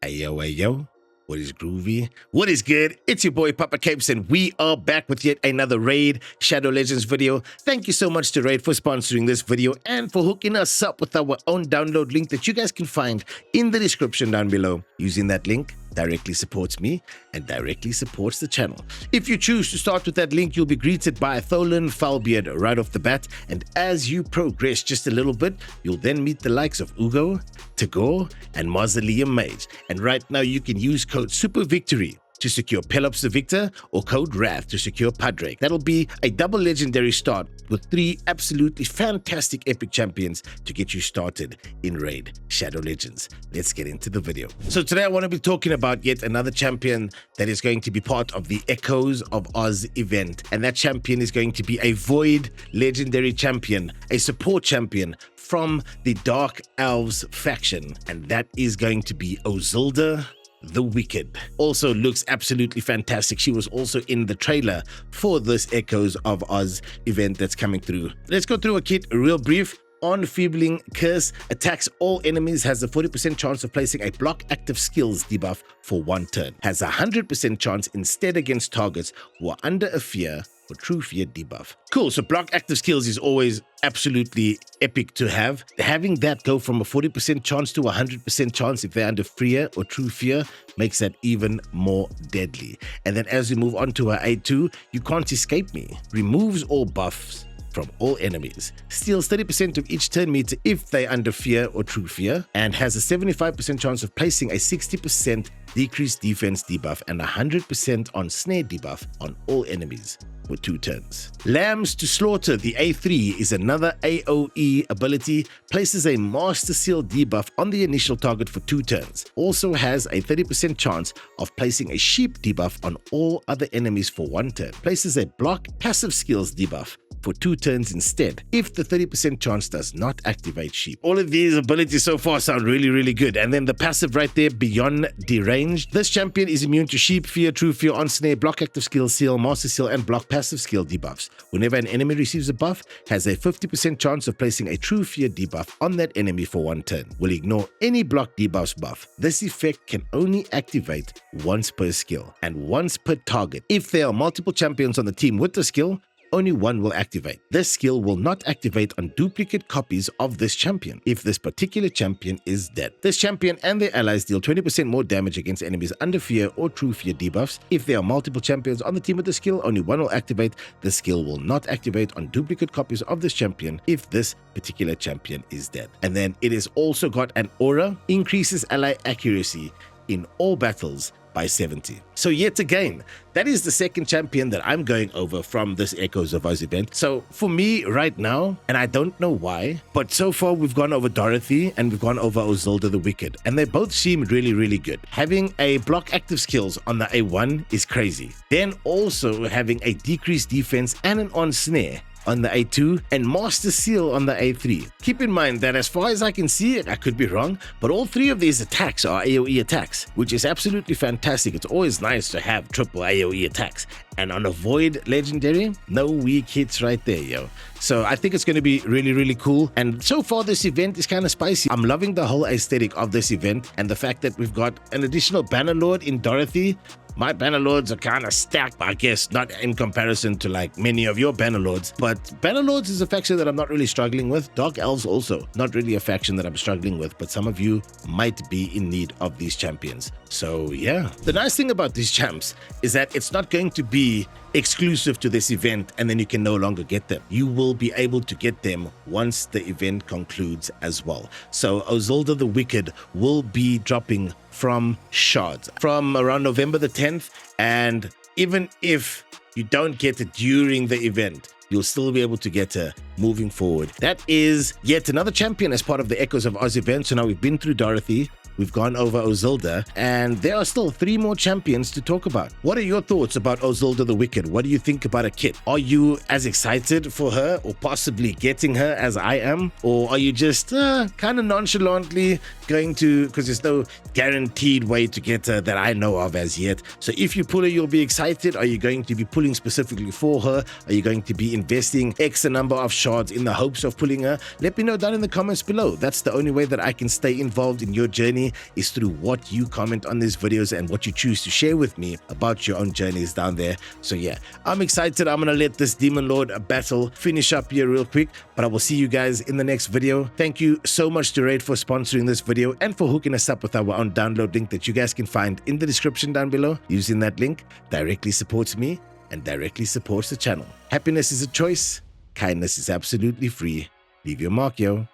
Ayo, ayo. What is groovy? What is good? It's your boy Papa Capes, and we are back with yet another Raid Shadow Legends video. Thank you so much to Raid for sponsoring this video and for hooking us up with our own download link that you guys can find in the description down below. Using that link directly supports me and directly supports the channel. If you choose to start with that link, you'll be greeted by a Tholen Foulbeard right off the bat, and as you progress just a little bit, you'll then meet the likes of Ugo, Tagore, and Mausoleum Mage. And right now you can use code SUPERVICTORY to secure Pelops the Victor, or code Wrath to secure Padrake. That'll be a double legendary start with 3 absolutely fantastic epic champions to get you started in Raid Shadow Legends. Let's get into the video. So today I want to be talking about yet another champion that is going to be part of the Echoes of Oz event. And that champion is going to be a Void legendary champion, a support champion from the Dark Elves faction. And that is going to be Ozilda the Wicked. Also looks absolutely fantastic. She was also in the trailer for this Echoes of Oz event that's coming through. Let's go through a kit real brief. Enfeebling Curse attacks all enemies, has a 40% chance of placing a block active skills debuff for 1 turn. Has a 100% chance instead against targets who are under a fear or true fear debuff. Cool, so block active skills is always absolutely epic to have. Having that go from a 40% chance to a 100% chance if they're under fear or true fear makes that even more deadly. And then as we move on to our A2, You Can't Escape Me removes all buffs from all enemies, steals 30% of each turn meter if they under fear or true fear, and has a 75% chance of placing a 60% decreased defense debuff and 100% on snare debuff on all enemies for 2 turns. Lambs to Slaughter, the A3, is another AoE ability, places a Master Seal debuff on the initial target for 2 turns. Also has a 30% chance of placing a sheep debuff on all other enemies for 1 turn. Places a block passive skills debuff for 2 turns instead, if the 30% chance does not activate sheep. All of these abilities so far sound really good. And then the passive right there, Beyond Deranged. This champion is immune to sheep, fear, true fear, on snare, block active skill, seal, master seal, and block passive skill debuffs. Whenever an enemy receives a buff, has a 50% chance of placing a true fear debuff on that enemy for 1 turn. Will ignore any block debuffs buff. This effect can only activate once per skill and once per target. If there are multiple champions on the team with the skill, only 1 will activate. This skill will not activate on duplicate copies of this champion if this particular champion is dead. This champion and their allies deal 20% more damage against enemies under fear or true fear debuffs. If there are multiple champions on the team with the skill, only 1 will activate. The skill will not activate on duplicate copies of this champion if this particular champion is dead. And then it has also got an aura, increases ally accuracy in all battles by 70. So yet again, that is the second champion that I'm going over from this Echoes of Oz event. So for me right now, and I don't know why, but so far we've gone over Dorothy and we've gone over Ozilda the Wicked, and they both seem really good. Having a block active skills on the A1 is crazy. Then also having a decreased defense and an on snare on the A2 and Master Seal on the A3. Keep in mind that as far as I can see, I could be wrong, but all 3 of these attacks are AoE attacks, which is absolutely fantastic. It's always nice to have triple AoE attacks. And on a Void legendary, no weak hits right there, yo. So I think it's going to be really cool. And so far this event is kind of spicy. I'm loving the whole aesthetic of this event and the fact that we've got an additional Bannerlord in Dorothy. My Bannerlords are kind of stacked, I guess, not in comparison to like many of your Bannerlords, but Bannerlords is a faction that I'm not really struggling with. Dark Elves also, not really a faction that I'm struggling with, but some of you might be in need of these champions. So yeah, the nice thing about these champs is that it's not going to be exclusive to this event and then you can no longer get them. You will be able to get them once the event concludes as well. So Ozilda the Wicked will be dropping from shards from around November the 10th, and even if you don't get it during the event, you'll still be able to get her moving forward. That is yet another champion as part of the Echoes of Oz event. So now we've been through Dorothy, we've gone over Ozilda, and there are still 3 more champions to talk about. What are your thoughts about Ozilda the Wicked? What do you think about a kit? Are you as excited for her or possibly getting her as I am? Or are you just kind of nonchalantly going to, because there's no guaranteed way to get her that I know of as yet. So if you pull her, you'll be excited. Are you going to be pulling specifically for her? Are you going to be investing X number of shards in the hopes of pulling her? Let me know down in the comments below. That's the only way that I can stay involved in your journey, is through what you comment on these videos and what you choose to share with me about your own journeys down there. So yeah, I'm excited. I'm gonna let this Demon Lord battle finish up here real quick, but I will see you guys in the next video. Thank you so much to Raid for sponsoring this video and for hooking us up with our own download link that you guys can find in the description down below. Using that link directly supports me and directly supports the channel. Happiness is a choice. Kindness is absolutely free. Leave your mark, yo.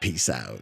Peace out.